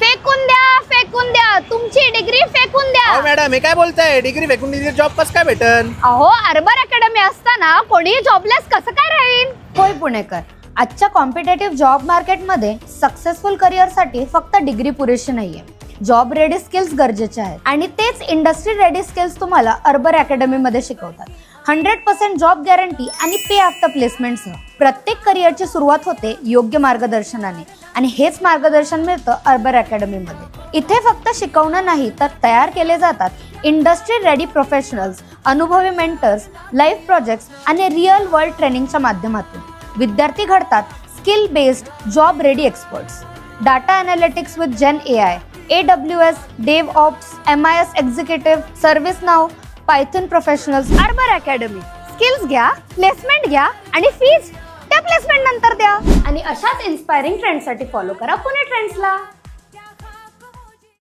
फेकून द्या तुमची डिग्री फेकून द्या। अहो मॅडम हे काय बोलताय, डिग्री फेकून दिली जॉब कसं काय भेटन? अहो अर्बर अकॅडमी असताना कोणी जॉबलेस कसं काय राहील? होय पुणेकर, आजच्या कॉम्पिटेटिव्ह जॉब मार्केटमध्ये सक्सेसफुल करिअरसाठी फक्त डिग्री पुरेशी नाहीये, जॉब रेडी स्किल्स गरजेचे आहेत आणि तेच इंडस्ट्री रेडी स्किल्स तुम्हाला अर्बर अकॅडमी मध्ये शिकवतात। 100% जॉब गॅरंटी आणि पे आफ्टर प्लेसमेंटसह प्रत्येक करिअरची सुरुवात होते योग्य मार्गदर्शनाने आणि हेच मार्गदर्शन मिळतं अर्बर अकॅडमी मध्ये। इथे फक्त शिकवणं नाही तर तयार केले जातात इंडस्ट्री रेडी प्रोफेशनल्स, अनुभवी मेंटर्स, लाईव्ह प्रोजेक्ट्स आणि रिअल वर्ल्ड ट्रेनिंगच्या माध्यमातून विद्यार्थी घडतात skill based job ready experts. Data analytics with Gen AI, AWS, DevOps, MIS executive, ServiceNow, Python professionals. Arbor Academy, skills घ्या, प्लेसमेंट घ्या आणि फीज त्या प्लेसमेंट नंतर द्या। आणि अशाच इन्स्पायरिंग ट्रेंड्ससाठी फॉलो करा पुणे ट्रेंड्सला।